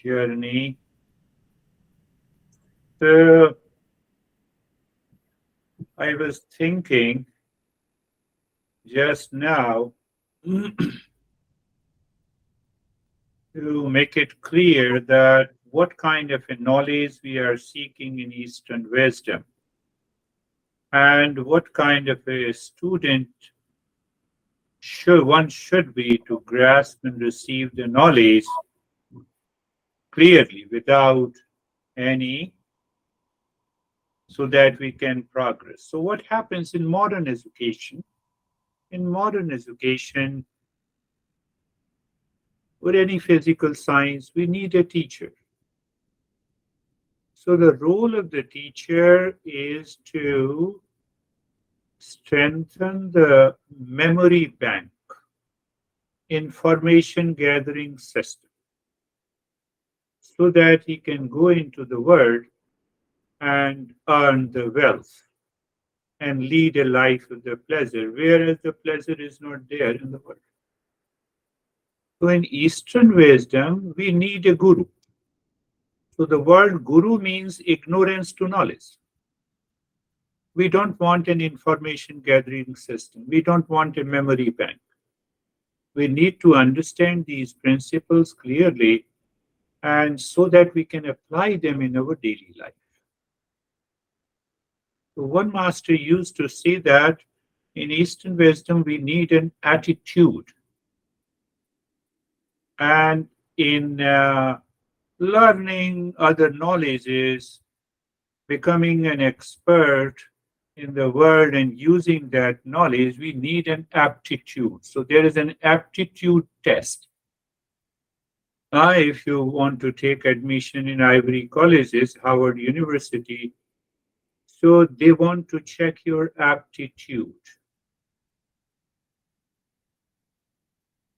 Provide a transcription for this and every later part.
journey. So I was thinking just now to make it clear that what kind of a knowledge we are seeking in Eastern wisdom and what kind of a student one should be to grasp and receive the knowledge clearly without any so that we can progress. So what happens in modern education? In modern education or any physical science, we need a teacher. So the role of the teacher is to strengthen the memory bank, information gathering system, so that he can go into the world and earn the wealth and lead a life of the pleasure, whereas the pleasure is not there in the world. So in Eastern wisdom, we need a guru. So the word guru means ignorance to knowledge. We don't want an information gathering system. We don't want a memory bank. We need to understand these principles clearly and so that we can apply them in our daily life. So one master used to say that in Eastern wisdom, we need an attitude. And in learning other knowledges, becoming an expert in the world and using that knowledge, we need an aptitude. So there is an aptitude test. If you want to take admission in Ivory colleges, Howard University, so they want to check your aptitude.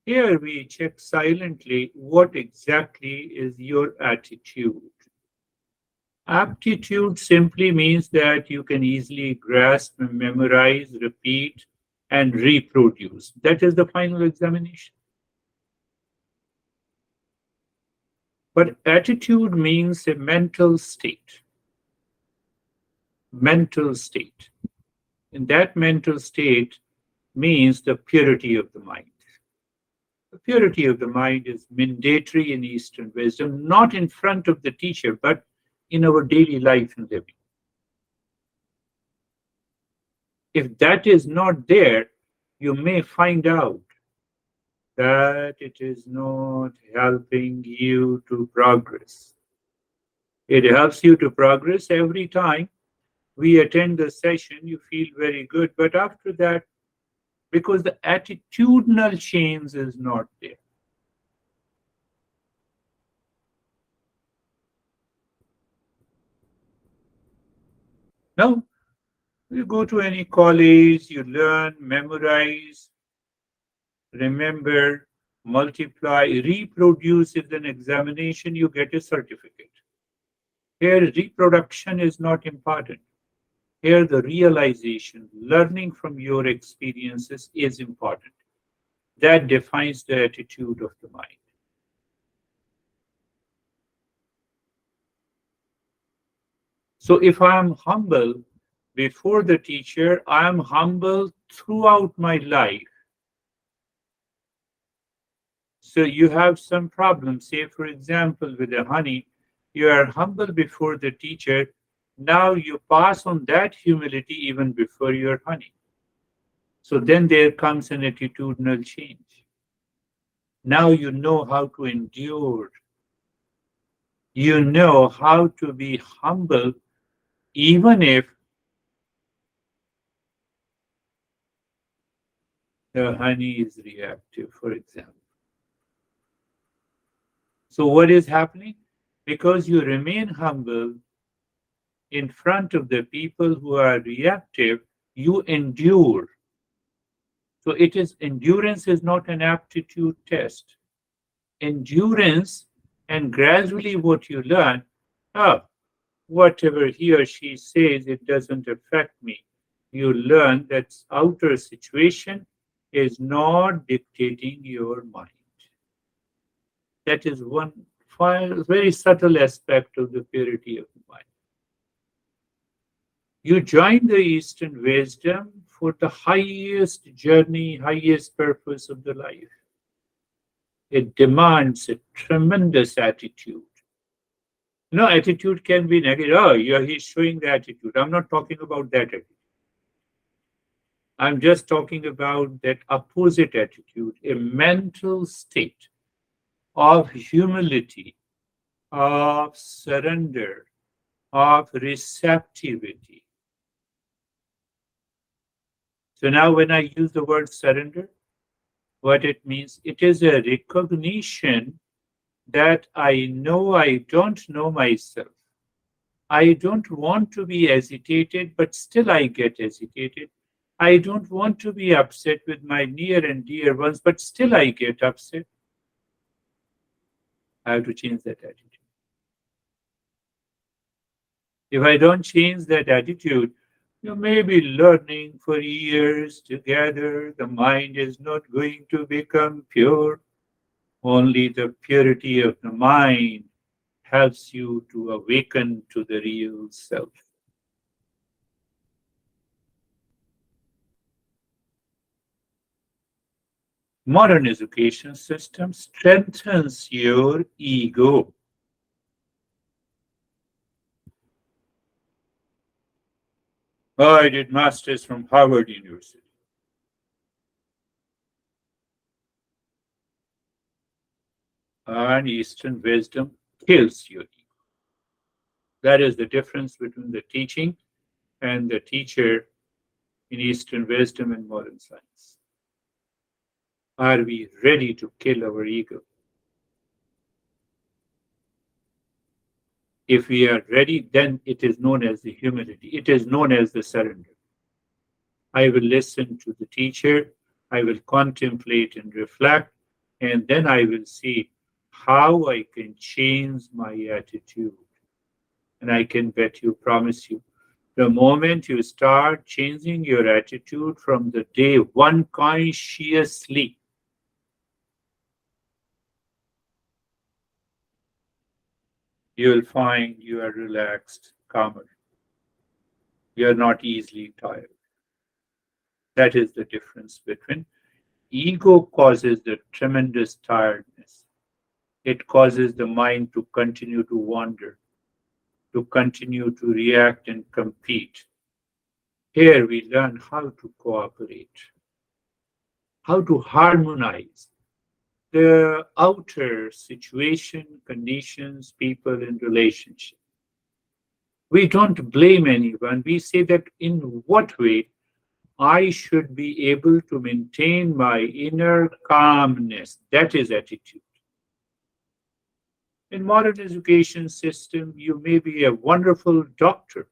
Here we check silently what exactly is your attitude. Aptitude simply means that you can easily grasp, memorize, repeat, and reproduce. That is the final examination. But attitude means a mental state. Mental state. And that mental state means the purity of the mind. The purity of the mind is mandatory in Eastern wisdom, not in front of the teacher, but in our daily life and living. If that is not there, you may find out that it is not helping you to progress. It helps you to progress every time we attend the session, you feel very good, but after that, because the attitudinal change is not there. Now, you go to any college, you learn, memorize, remember, multiply, reproduce is an examination, you get a certificate. Here, reproduction is not important. Here, the realization, learning from your experiences is important. That defines the attitude of the mind. So if I am humble before the teacher, I am humble throughout my life. So you have some problem, say for example, with the honey, you are humble before the teacher. Now you pass on that humility even before your honey. So then there comes an attitudinal change. Now you know how to endure. You know how to be humble even if the honey is reactive, for example. So what is happening? Because you remain humble in front of the people who are reactive, you endure. So it is endurance is not an aptitude test. Endurance and gradually what you learn, oh, whatever he or she says, it doesn't affect me. You learn that outer situation is not dictating your mind. That is one very subtle aspect of the purity of the mind. You join the Eastern wisdom for the highest journey, highest purpose of the life. It demands a tremendous attitude. No, attitude can be negative. Oh, yeah, he's showing the attitude. I'm not talking about that attitude. I'm just talking about that opposite attitude, a mental state of humility, of surrender, of receptivity. So now, when I use the word surrender, what it means, it is a recognition that I know I don't know myself. I don't want to be agitated, but still I get agitated. I don't want to be upset with my near and dear ones, but still I get upset. I have to change that attitude. If I don't change that attitude, you may be learning for years together. The mind is not going to become pure. Only the purity of the mind helps you to awaken to the real self. Modern education system strengthens your ego. I did masters from Harvard University. And Eastern wisdom kills your ego. That is the difference between the teaching and the teacher in Eastern wisdom and modern science. Are we ready to kill our ego? If we are ready, then it is known as the humility. It is known as the surrender. I will listen to the teacher. I will contemplate and reflect, and then I will see how I can change my attitude. And I can bet you, promise you, the moment you start changing your attitude from the day one consciously, you will find you are relaxed, calmer. You are not easily tired. That is the difference between ego causes the tremendous tiredness. It causes the mind to continue to wander, to continue to react and compete. Here we learn how to cooperate, how to harmonize the outer situation, conditions, people, and relationship. We don't blame anyone. We say that in what way I should be able to maintain my inner calmness. That is attitude. In modern education system, you may be a wonderful doctor.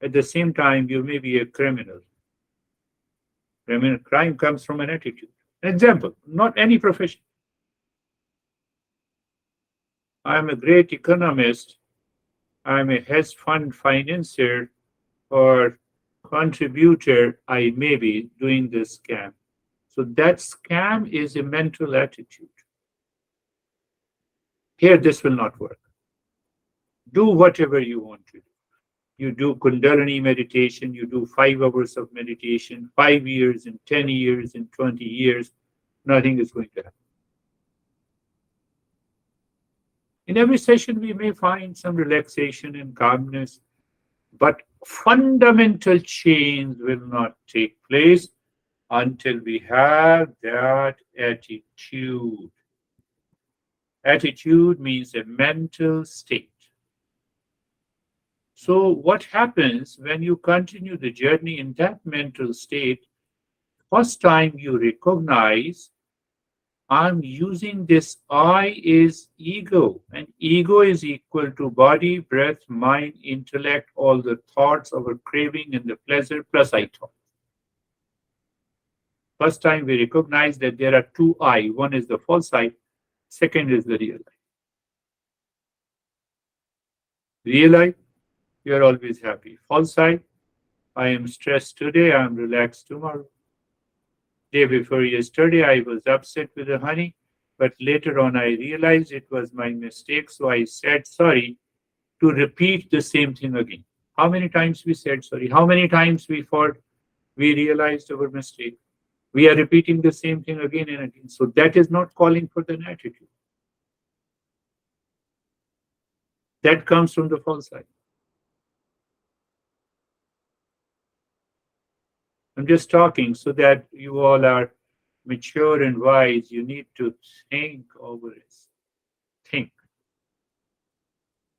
At the same time, you may be a criminal. Crime comes from an attitude. An example, not any profession. I'm a great economist. I'm a hedge fund financier or contributor. I may be doing this scam. So that scam is a mental attitude. Here, this will not work. Do whatever you want to do. You do Kundalini meditation, you do 5 hours of meditation, 5 years, in 10 years, in 20 years, nothing is going to happen. In every session, we may find some relaxation and calmness, but fundamental change will not take place until we have that attitude. Attitude means a mental state. So, what happens when you continue the journey in that mental state? First time you recognize I'm using this I is ego, and ego is equal to body, breath, mind, intellect, all the thoughts, our craving, and the pleasure plus I thought. First time we recognize that there are two I. One is the false I, second is the real I. Real I, you're always happy. False I am stressed today, I am relaxed tomorrow. Day before yesterday, I was upset with the honey. But later on, I realized it was my mistake. So I said sorry to repeat the same thing again. How many times we said sorry? How many times we thought we realized our mistake? We are repeating the same thing again and again. So that is not calling for an attitude. That comes from the false side. I'm just talking so that you all are mature and wise. You need to think over it. Think,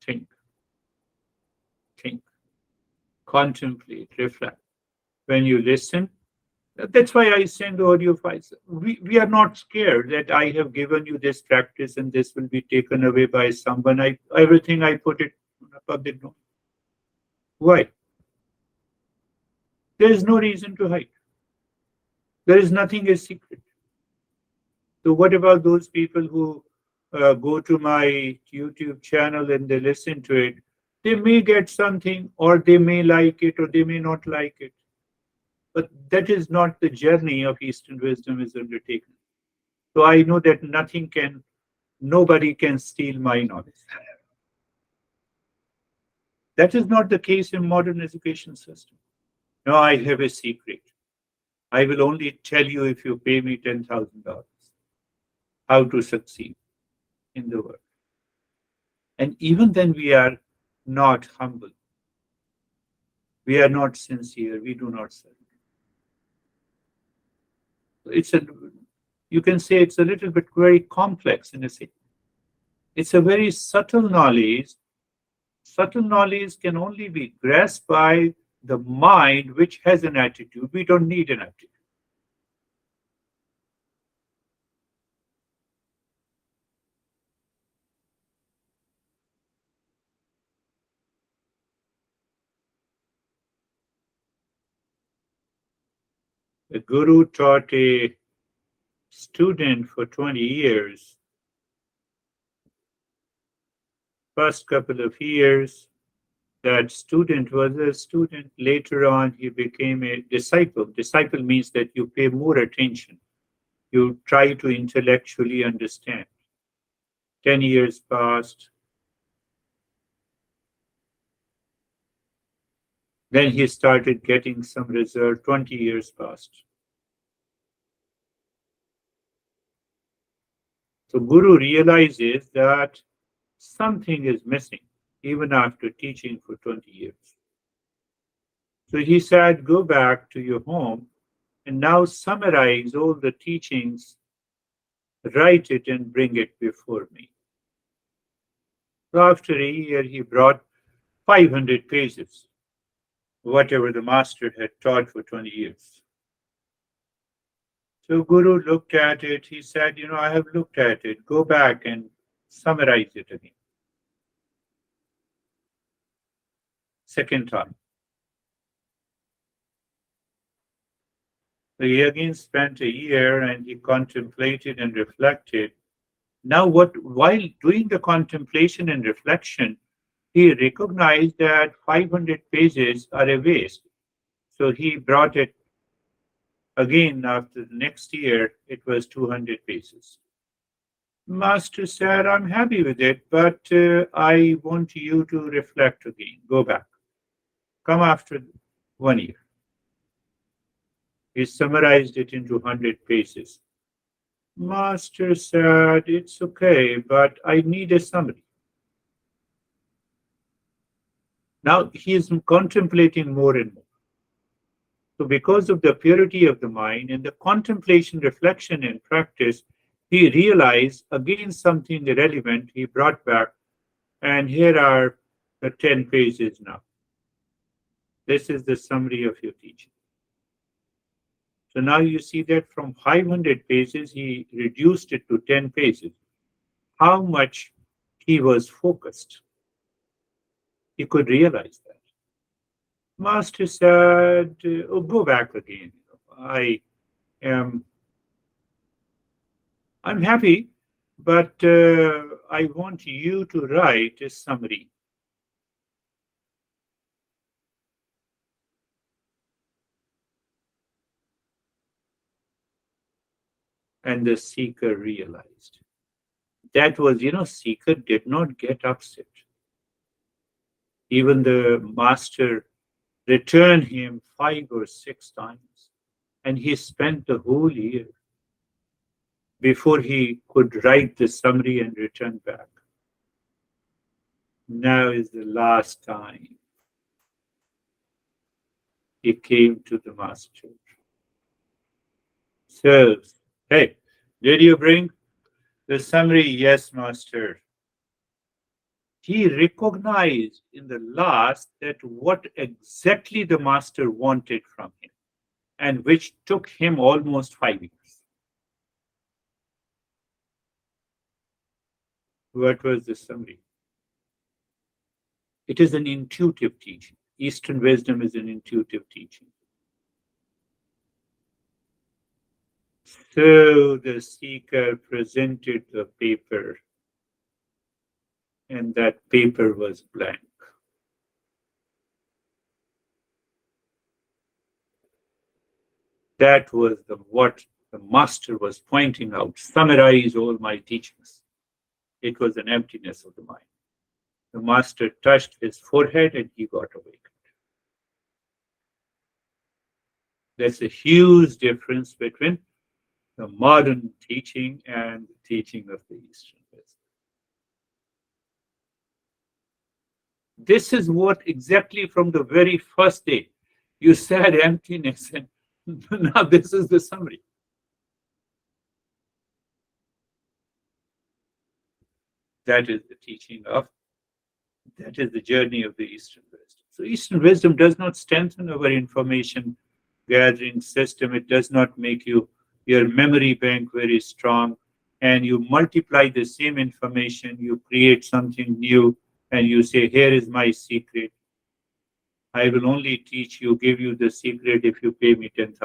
think, think, contemplate, reflect. When you listen, that's why I send audio files. We are not scared that I have given you this practice and this will be taken away by someone. Everything I put it on a public domain. Why? There is no reason to hide. There is nothing is secret. So what about those people who go to my YouTube channel and they listen to it? They may get something, or they may like it, or they may not like it. But that is not the journey of Eastern wisdom is undertaken. So I know that nobody can steal my knowledge. That is not the case in modern education system. No, I have a secret. I will only tell you if you pay me $10,000 how to succeed in the world. And even then, we are not humble. We are not sincere. We do not serve. It's a, you can say it's a little bit very complex in a sense. It's a very subtle knowledge. Subtle knowledge can only be grasped by the mind which has an attitude. We don't need an attitude. The guru taught a student for 20 years. First couple of years, that student was a student. Later on, he became a disciple. Disciple means that you pay more attention. You try to intellectually understand. 10 years passed. Then he started getting some result. 20 years passed. So Guru realizes that something is missing even after teaching for 20 years. So he said, go back to your home and now summarize all the teachings, write it and bring it before me. So after a year, he brought 500 pages, whatever the master had taught for 20 years. So Guru looked at it. He said, I have looked at it. Go back and summarize it again. Second time. So he again spent a year and he contemplated and reflected. Now, while doing the contemplation and reflection, he recognized that 500 pages are a waste. So he brought it again after the next year, it was 200 pages. Master said, I'm happy with it, but I want you to reflect again. Go back. Come after 1 year. He summarized it into 100 pages. Master said, it's okay, but I need a summary. Now he is contemplating more and more. So, because of the purity of the mind and the contemplation, reflection, and practice, he realized again something relevant. He brought back, and here are the 10 pages now. This is the summary of your teaching. So now you see that from 500 pages, he reduced it to 10 pages. How much he was focused. He could realize that. Master said, oh, go back again. I am I'm happy, but I want you to write a summary. And the seeker realized. That was, Seeker did not get upset. Even the master returned him 5 or 6 times, and he spent the whole year before he could write the summary and return back. Now is the last time he came to the master. So, hey, did you bring the summary? Yes, master. He recognized in the last that what exactly the master wanted from him, and which took him almost 5 years. What was the summary? It is an intuitive teaching. Eastern wisdom is an intuitive teaching. So the seeker presented the paper, and that paper was blank. That was what the master was pointing out. Summarize all my teachings. It was an emptiness of the mind. The master touched his forehead and he got awakened. There's a huge difference between the modern teaching and the teaching of the Eastern wisdom. This is what exactly from the very first day you said emptiness, and now this is the summary. That is the teaching of, that is the journey of the Eastern wisdom. So Eastern wisdom does not strengthen our information gathering system. It does not make your memory bank very strong, and you multiply the same information, you create something new, and you say, here is my secret. I will only teach you, give you the secret if you pay me $10,000.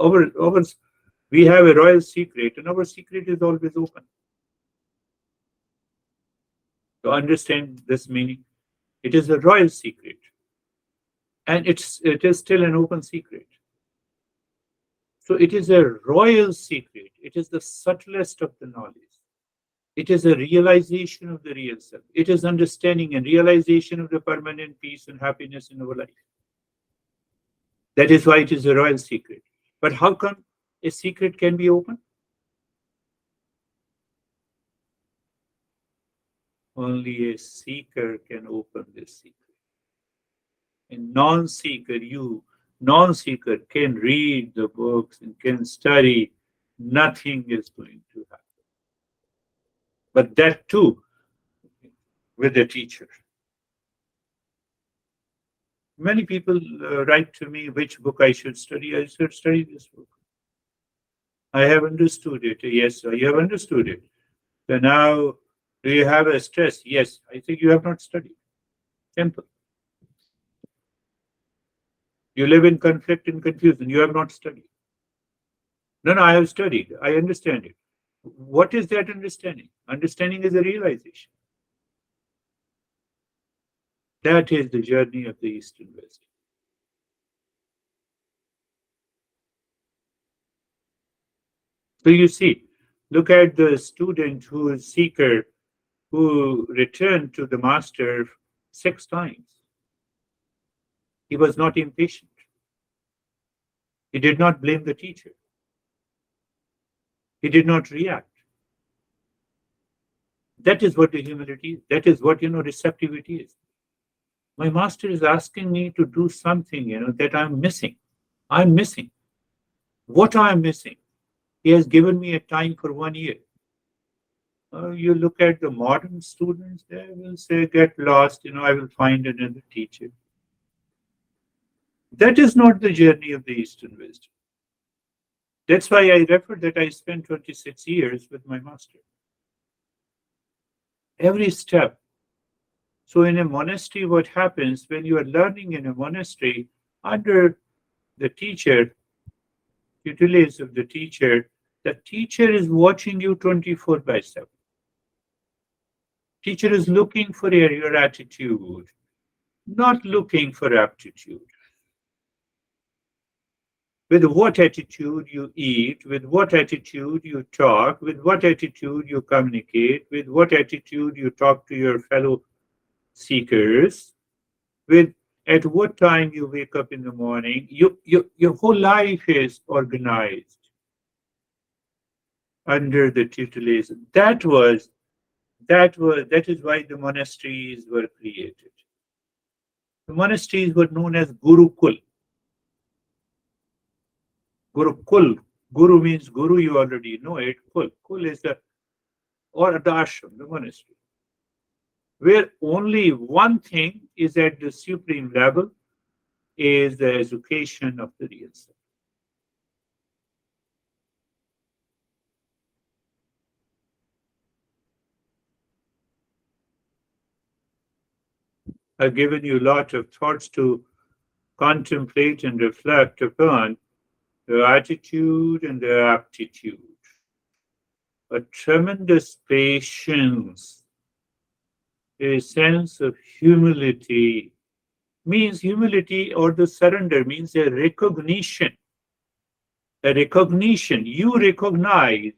Our, we have a royal secret, and our secret is always open. To understand this meaning, it is a royal secret, and it is still an open secret. So it is a royal secret. It is the subtlest of the knowledge. It is a realization of the real self. It is understanding and realization of the permanent peace and happiness in our life. That is why it is a royal secret. But how come a secret can be opened? Only a seeker can open this secret. A non-seeker can read the books and can study. Nothing is going to happen. But that too with a teacher. Many people write to me which book I should study. I should study this book. I have understood it. Yes, you have understood it. So now, do you have a stress? Yes, I think you have not studied. Simple. You live in conflict and confusion. You have not studied. No, I have studied. I understand it. What is that understanding? Understanding is a realization. That is the journey of the Eastern wisdom. So you see, look at the student who is seeker, who returned to the master 6 times. He was not impatient. He did not blame the teacher. He did not react. That is what the humility is. That is what, receptivity is. My master is asking me to do something, that I'm missing. I'm missing. What I'm missing? He has given me a time for 1 year. You look at the modern students, they will say, get lost, I will find another teacher. That is not the journey of the Eastern wisdom. That's why I refer that I spent 26 years with my master. Every step. So in a monastery, what happens when you are learning in a monastery under the teacher, tutelage of the teacher is watching you 24/7. Teacher is looking for your attitude, not looking for aptitude. with what attitude you eat, with what attitude you talk, with what attitude you communicate, with what attitude you talk to your fellow seekers, with at what time you wake up in the morning. Your whole life is organized under the tutelage. That is why the monasteries were created. The monasteries were known as Gurukul. Gurukul. Guru means guru, you already know it. Kul. Kul is the or the ashram, the monastery, where only one thing is at the supreme level is the education of the real self. I've given you a lot of thoughts to contemplate and reflect upon the attitude and the aptitude. A tremendous patience, a sense of humility, means humility or the surrender means a recognition. A recognition. You recognize.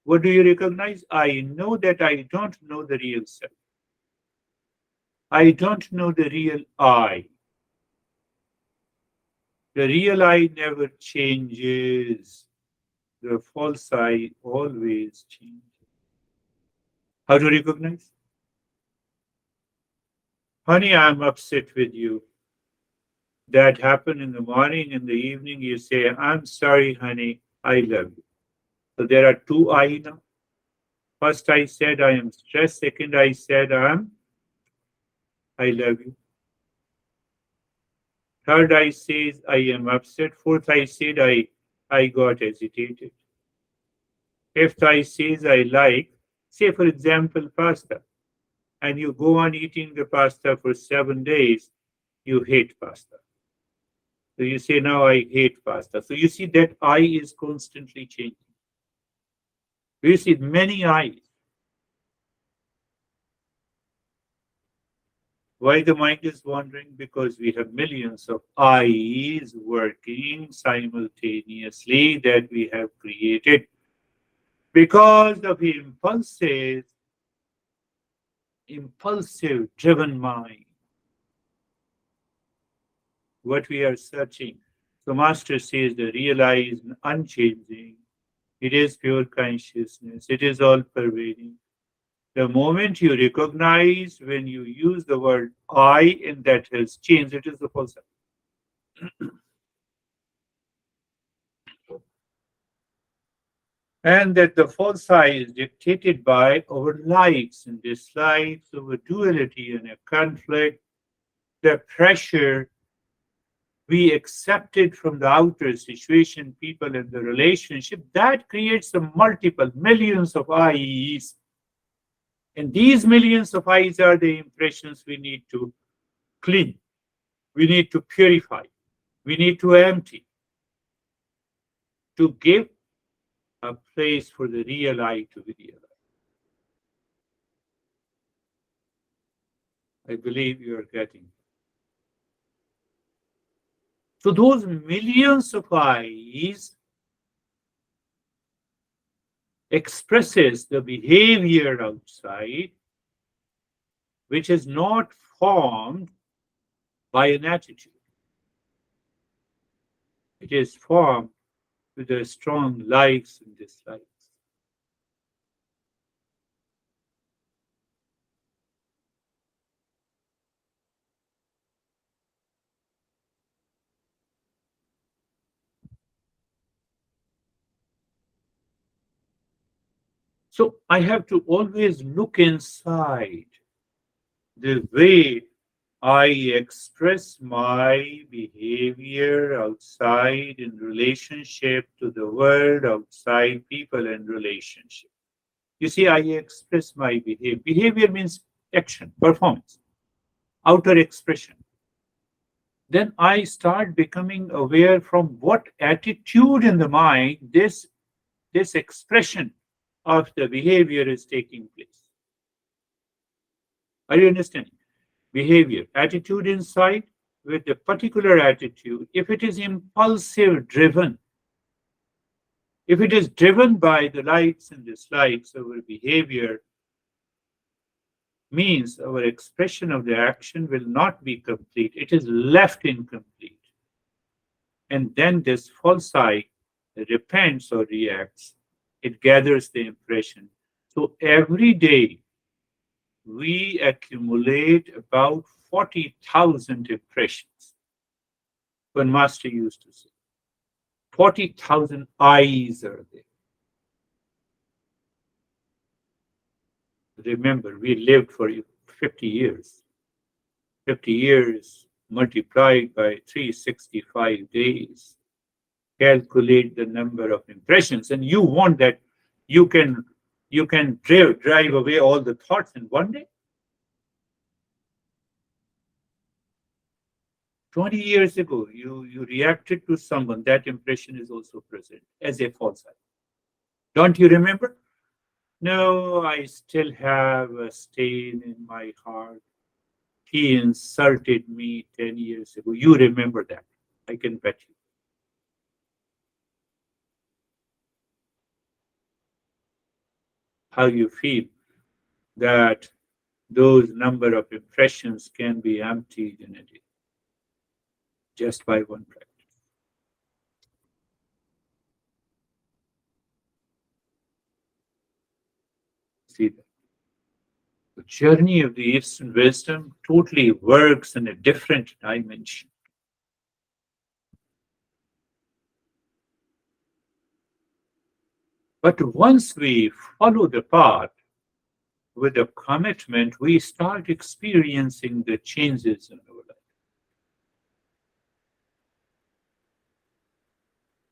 What do you recognize? I know that I don't know the real self. I don't know the real I. The real I never changes. The false I always changes. How to recognize? Honey, I'm upset with you. That happened in the morning, in the evening, you say, I'm sorry, honey, I love you. So there are two I now. First, I said I am stressed. Second, I said I love you. Third, I says I am upset. Fourth, I said I got agitated. Fifth, I says I like, say for example, pasta, and you go on eating the pasta for 7 days, you hate pasta. So you say now I hate pasta. So you see that I is constantly changing. You see many I's. Why the mind is wandering? Because we have millions of I's working simultaneously that we have created because of impulsive driven mind. What we are searching. So Master says the real I is unchanging. It is pure consciousness. It is all pervading. The moment you recognize when you use the word I and that has changed, it is the false I. And that the false I is dictated by our likes and dislikes, our duality and a conflict, the pressure we accepted from the outer situation, people, and the relationship, that creates the multiple millions of I's. And these millions of I's are the impressions we need to clean, we need to purify, we need to empty, to give a place for the real I to be realized. I believe you are getting. So those millions of I's expresses the behavior outside which is not formed by an attitude. It is formed with the strong likes and dislikes. So I have to always look inside the way I express my behavior outside in relationship to the world, outside people and relationship. You see, I express my behavior. Behavior means action, performance, outer expression. Then I start becoming aware from what attitude in the mind this expression of the behavior is taking place. Are you understanding? Behavior, attitude inside, with a particular attitude, if it is impulsive driven, if it is driven by the likes and dislikes, our behavior means our expression of the action will not be complete. It is left incomplete. And then this false I repents or reacts. It gathers the impression. So every day we accumulate about 40,000 impressions. One master used to say, 40,000 eyes are there. Remember, we lived for 50 years. 50 years multiplied by 365 days. Calculate the number of impressions, and you want that you can drive away all the thoughts in one day. 20 years ago, you reacted to someone, that impression is also present as a false I. Don't you remember? No, I still have a stain in my heart. He insulted me 10 years ago. You remember that. I can bet you. How you feel that those number of impressions can be emptied in a day just by one practice. See that. The journey of the Eastern wisdom totally works in a different dimension. But once we follow the path with a commitment, we start experiencing the changes in our life.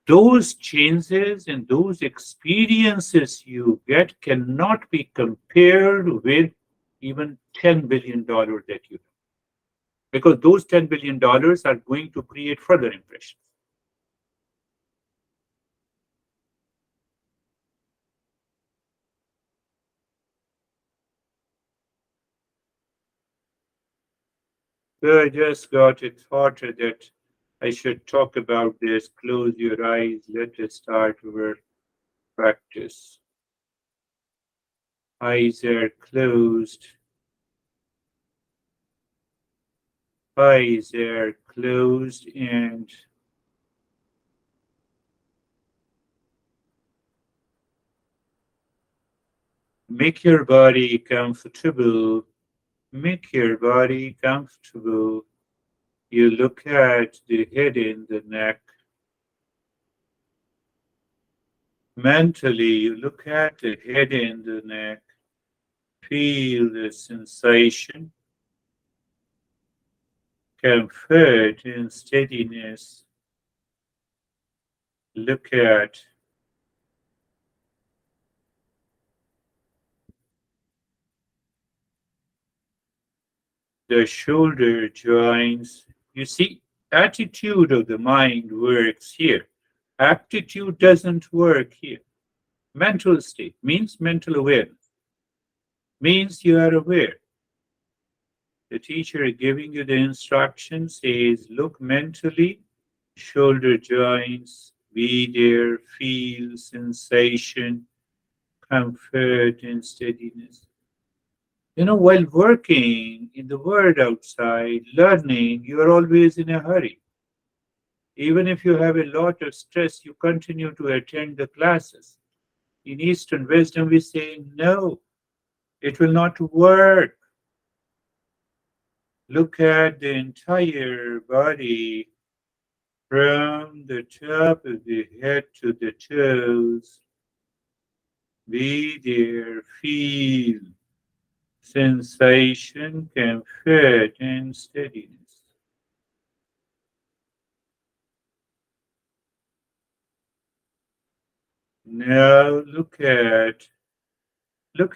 Those changes and those experiences you get cannot be compared with even $10 billion that you have. Because those $10 billion are going to create further impressions. So I just got a thought that I should talk about this. Close your eyes. Let us start our practice. Eyes are closed. Eyes are closed, and make your body comfortable. Make your body comfortable. You look at the head and the neck. Mentally, you look at the head and the neck. Feel the sensation, comfort, and steadiness. Look at the shoulder joints. You see, attitude of the mind works here. Aptitude doesn't work here. Mental state means mental awareness, means you are aware. The teacher giving you the instruction says, look mentally, shoulder joints, be there, feel sensation, comfort, and steadiness. You know, while working in the world outside, learning, you are always in a hurry. Even if you have a lot of stress, you continue to attend the classes. In Eastern wisdom, we say, no, it will not work. Look at the entire body from the top of the head to the toes. Be there, feel sensation, comfort, and steadiness. Now look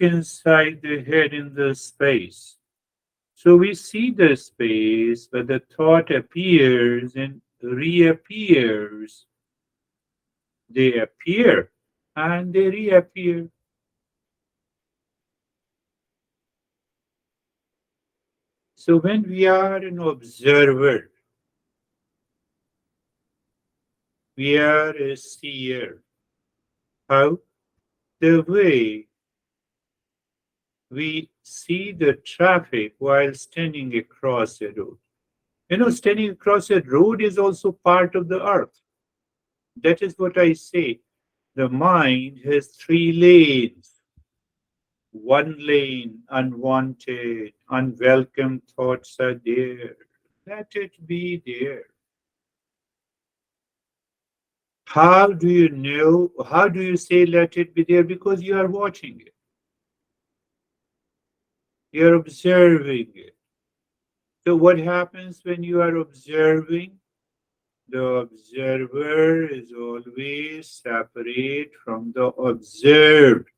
inside the head in the space. So we see the space, but the thought appears and reappears. They appear and they reappear. So when we are an observer, We are a seer. How? The way we see the traffic while standing across a road. Standing across a road is also part of the earth. That is what I say. The mind has three lanes. One lane, unwanted, unwelcome thoughts are there. Let it be there. How do you know? How do you say let it be there? Because you are watching it, you are observing it. So, what happens when you are observing? The observer is always separate from the observed.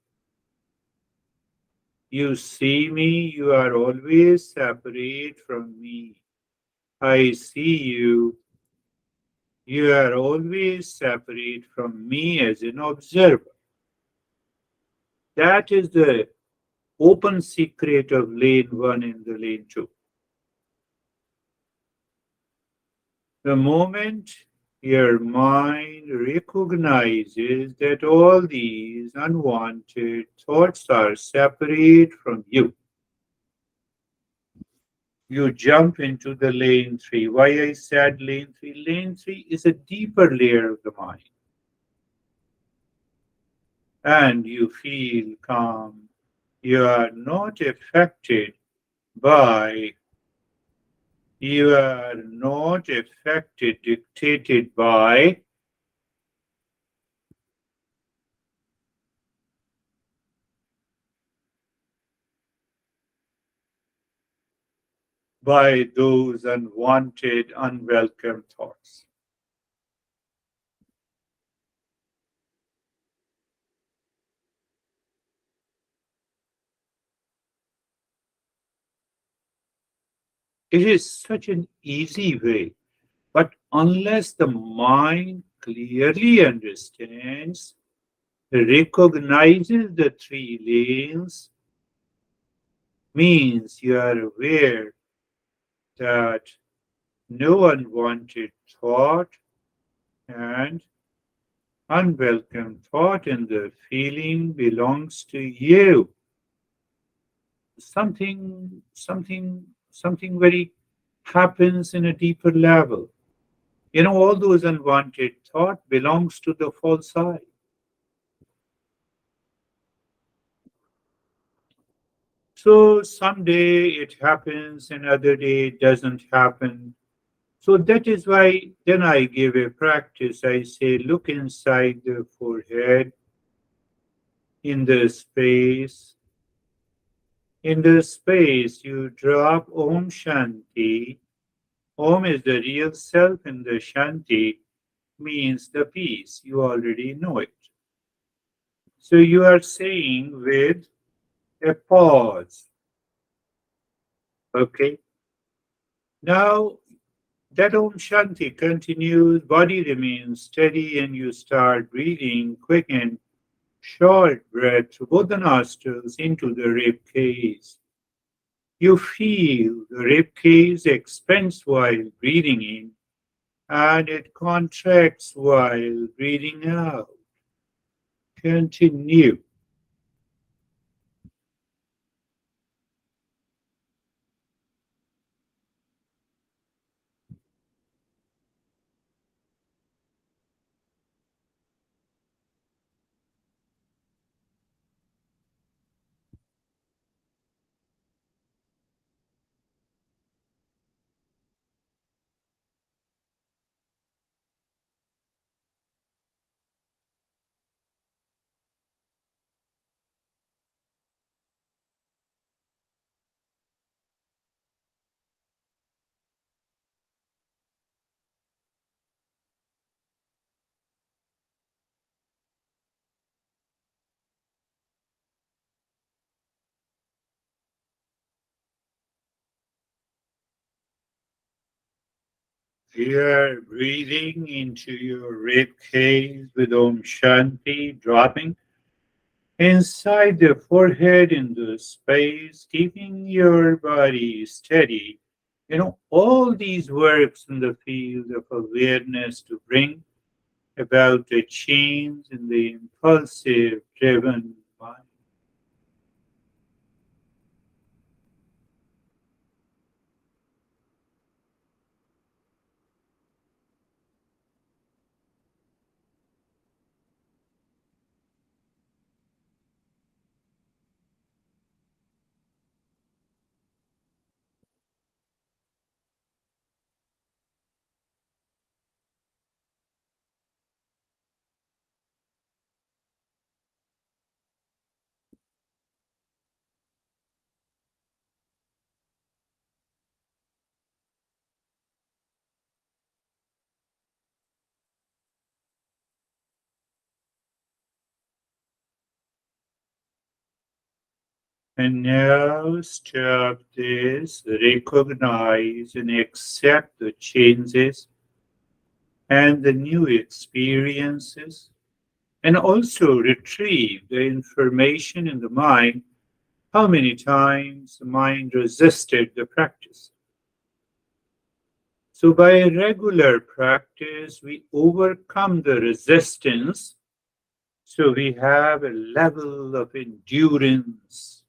You see me, you are always separate from me. I see you, you are always separate from me as an observer. That is the open secret of lane one and the lane two. The moment your mind recognizes that all these unwanted thoughts are separate from you, you jump into the lane three. Why I said lane three? Lane three is a deeper layer of the mind, and you feel calm. You are not affected by, you are not affected, dictated by those unwanted, unwelcome thoughts. It is such an easy way, but unless the mind clearly understands, recognizes the three lanes, means you are aware that no unwanted thought and unwelcome thought and the feeling belongs to you. Something very happens in a deeper level. All those unwanted thought belongs to the false I. So someday it happens, another day it doesn't happen. So that is why then I give a practice. I say, look inside the forehead, in the space. In the space, you drop Om Shanti. Om is the real self, and the Shanti means the peace. You already know it. So you are saying with a pause. Okay. Now that Om Shanti continues, body remains steady, and you start breathing quick and short breath through both the nostrils into the rib cage. You feel the rib cage expands while breathing in, and it contracts while breathing out. Continue. You are breathing into your rib cage with Om Shanti dropping inside the forehead in the space, keeping your body steady. All these works in the field of awareness to bring about the change in the impulsive driven mind. And now stop this, recognize and accept the changes and the new experiences, and also retrieve the information in the mind. How many times the mind resisted the practice? So, by regular practice, we overcome the resistance. So, we have a level of endurance.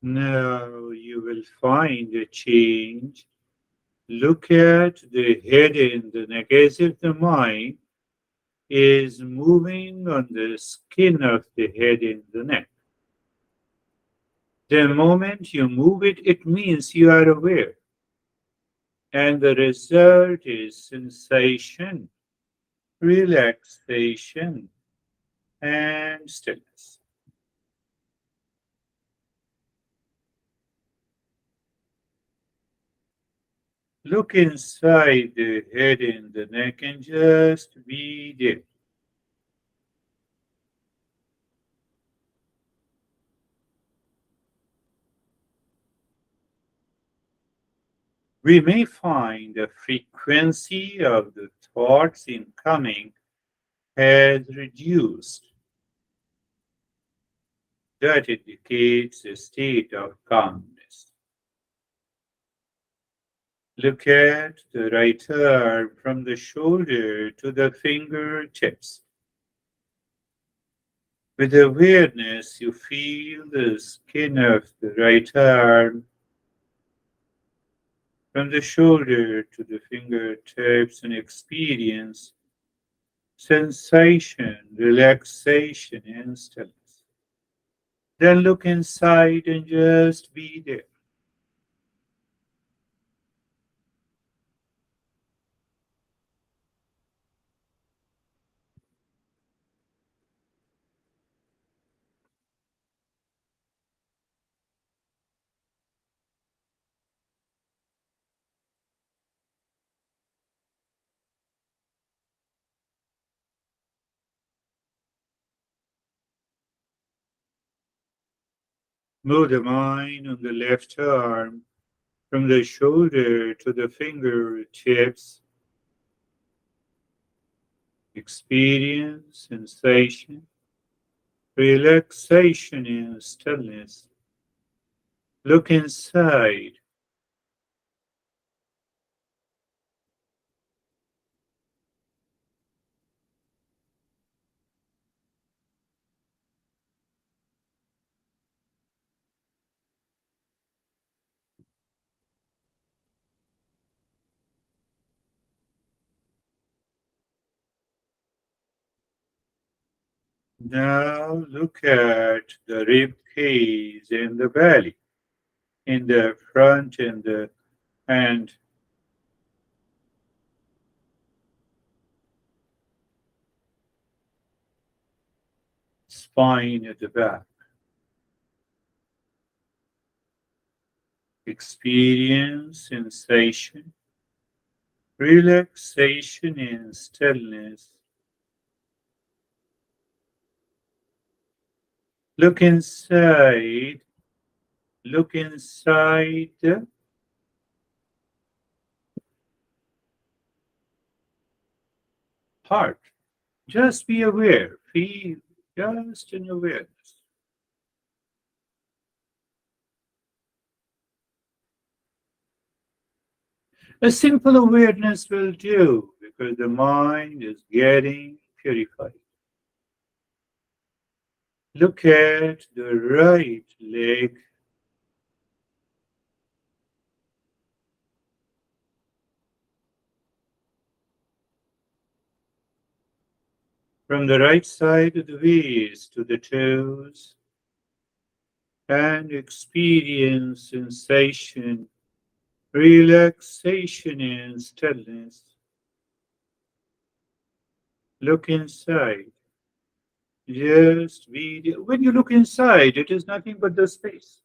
Now, you will find a change. Look at the head in the neck as if the mind is moving on the skin of the head in the neck. The moment you move it, it means you are aware. And the result is sensation, relaxation, and stillness. Look inside the head and the neck and just be there. We may find the frequency of the thoughts incoming has reduced. That indicates a state of calmness. Look at the right arm from the shoulder to the fingertips. With awareness, you feel the skin of the right arm from the shoulder to the fingertips and experience sensation, relaxation, and stillness. Then look inside and just be there. Move the mind on the left arm from the shoulder to the fingertips. Experience sensation, relaxation, and stillness. Look inside. Now look at the rib cage and the belly, in the front and spine at the back. Experience sensation, relaxation, and stillness. Look inside. Look inside the heart. Just be aware. feel just an awareness. A simple awareness will do because the mind is getting purified. Look at the right leg from the right side of the waist to the toes and experience sensation, relaxation, and stillness. Look inside. Just be. When you look inside, it is nothing but the space.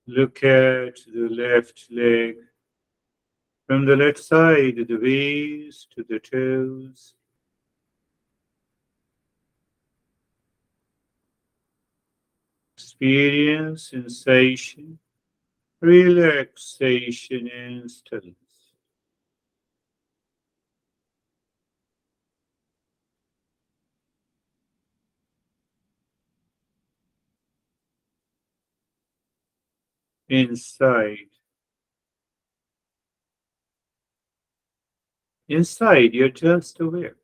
Look at the left leg from the left side of the waist to the toes. Experience sensation, relaxation, and stillness. Inside. Inside, you're just aware.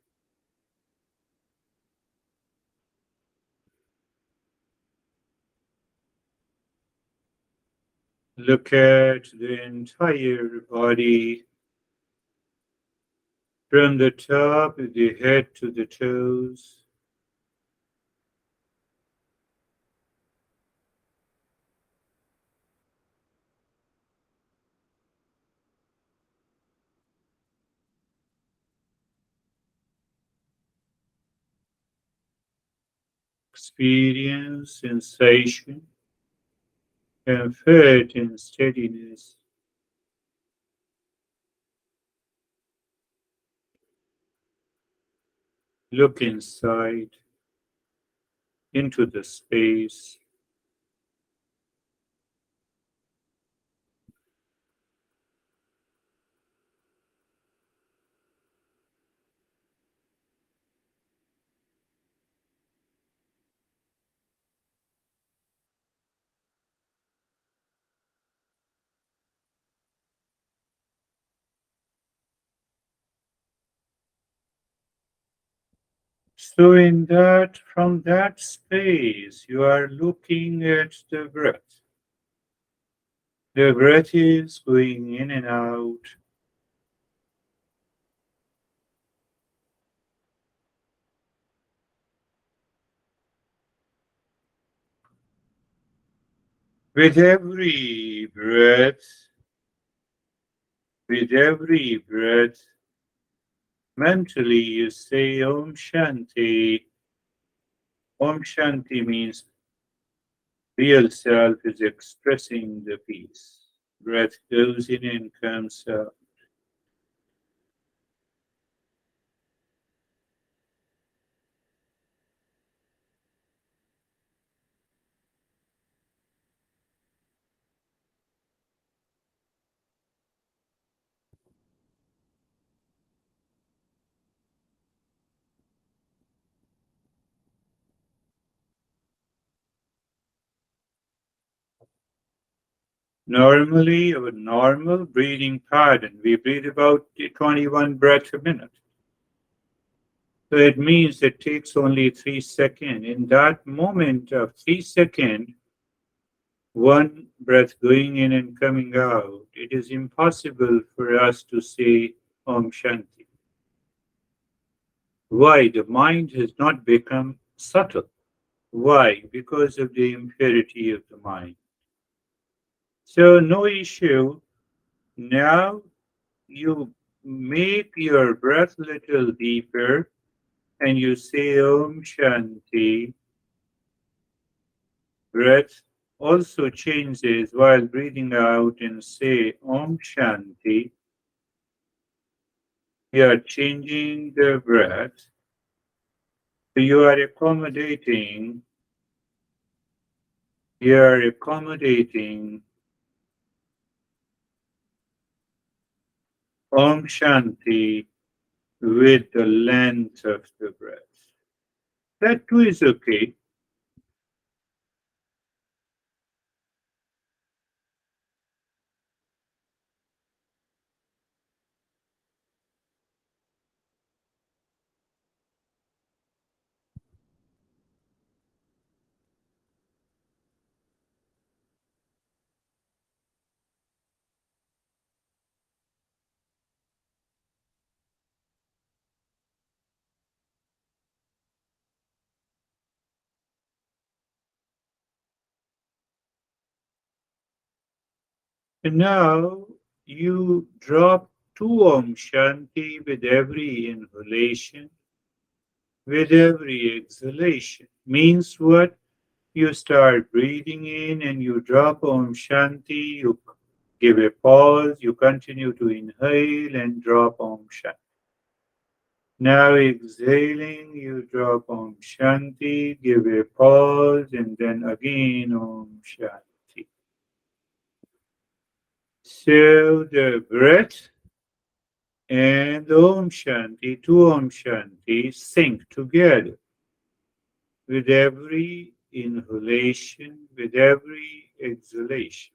Look at the entire body from the top of the head to the toes. Experience sensation, comfort, and steadiness. Look inside into the space. So, in that, from that space, you are looking at the breath. The breath is going in and out with every breath. With every breath, mentally you say Om Shanti. Om Shanti means real self is expressing the peace. Breath goes in and comes out. Normally, our normal breathing pattern, we breathe about 21 breaths a minute. So it means it takes only 3 seconds. In that moment of 3 seconds, one breath going in and coming out, it is impossible for us to say Om Shanti. Why? The mind has not become subtle. Why? Because of the impurity of the mind. So, no issue. Now you make your breath little deeper and you say Om Shanti. Breath also changes while breathing out and say Om Shanti. We are changing the breath You are accommodating Om Shanti with the length of the breath. That too is okay. And now you drop two Om Shanti with every inhalation, with every exhalation. Means what? You start breathing in and you drop Om Shanti, you give a pause, you continue to inhale and drop Om Shanti. Now exhaling, you drop Om Shanti, give a pause, and then again Om Shanti. So the breath and Om Shanti, two Om Shanti sync together with every inhalation, with every exhalation.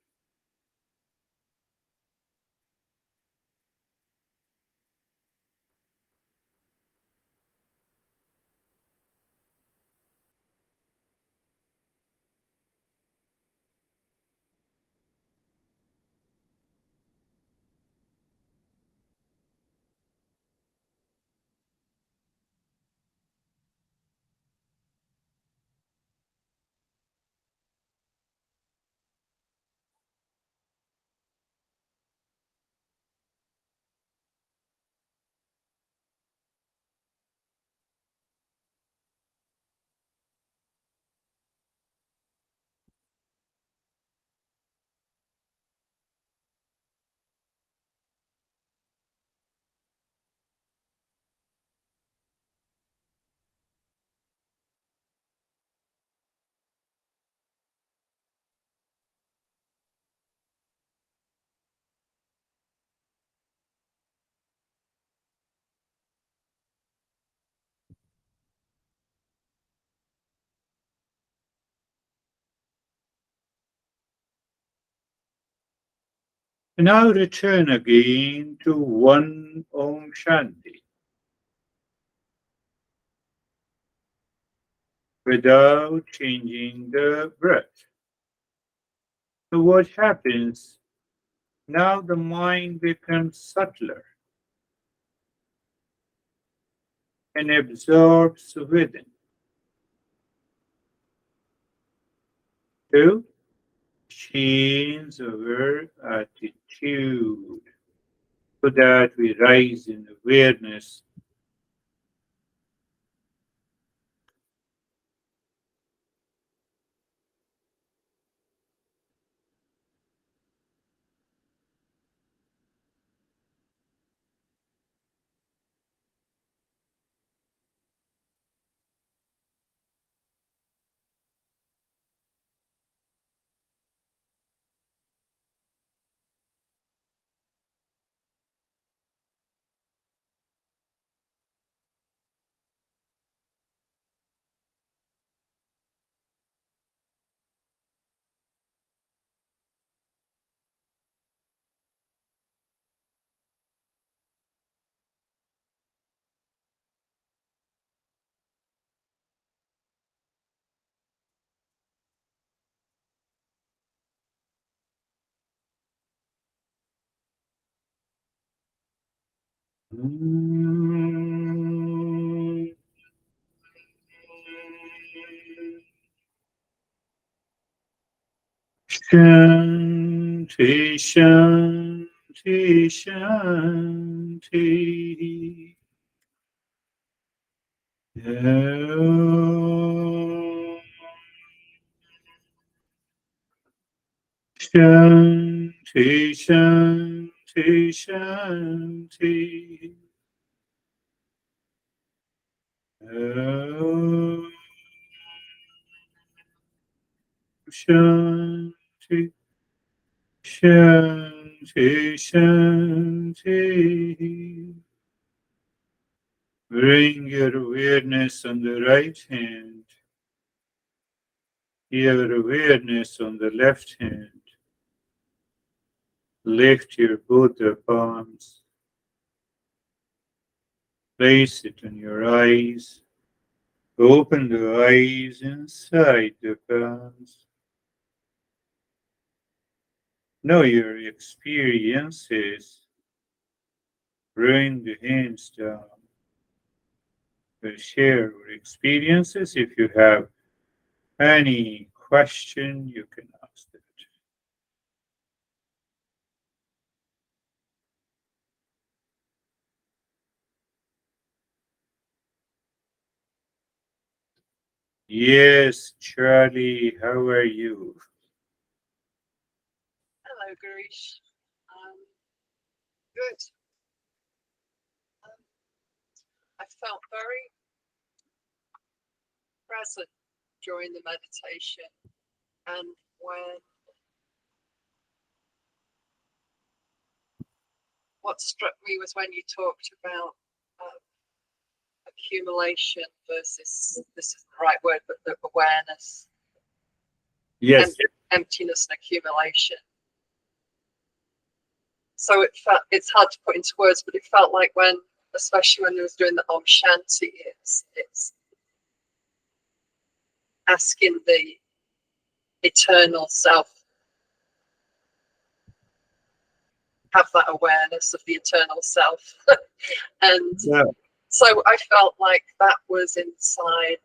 Now return again to one Om Shanti without changing the breath. So what happens? Now the mind becomes subtler and absorbs within. To change our attitude so that we rise in awareness. Shanti, Shanti, Shanti. Om Shanti, Shanti, Shanti. Om Shanti, Shanti, Shanti. Bring your awareness on the right hand, your awareness on the left hand. Lift your both the palms, place it on your eyes. Open the eyes inside the palms. Know your experiences. Bring the hands down. We'll share your experiences. If you have any question, you can ask it. Yes, Charlie, how are you? Hello, Garish. Good. Um, I felt very present during the meditation, and what struck me was when you talked about accumulation versus, this is the right word, but the awareness, Yes. emptiness and accumulation. So it's hard to put into words, but it felt like especially when I was doing the Om Shanti, it's asking the eternal self, have that awareness of the eternal self. And Yeah. so I felt like that was inside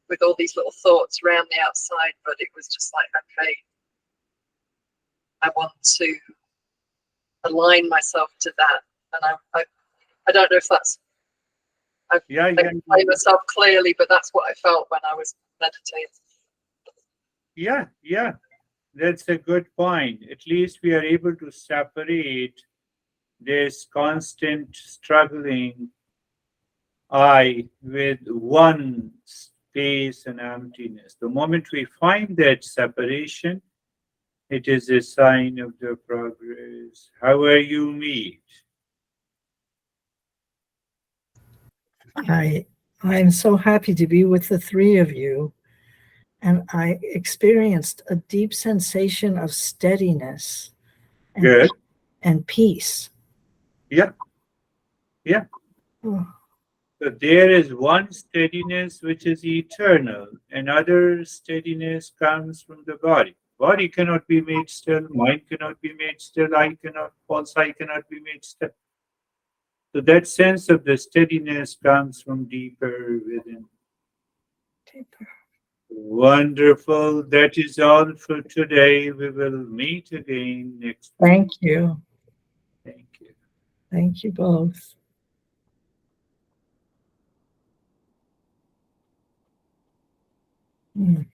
with all these little thoughts around the outside, but it was just like, okay, I want to align myself to that. And I don't know if I've explained myself clearly, but that's what I felt when I was meditating. Yeah. That's a good point. At least we are able to separate this constant struggling I with one space and emptiness. The moment we find that separation, it is a sign of the progress. How are you, meet? I'm so happy to be with the three of you, and I experienced a deep sensation of steadiness Good. and peace. Yeah. Oh, So there is one steadiness which is eternal, another steadiness comes from the body. Body cannot be made still, mind cannot be made still, false eye cannot be made still. So that sense of the steadiness comes from deeper within. deeper. Wonderful. That is all for today. We will meet again next week. Thank you. Thank you. Thank you both. Mm.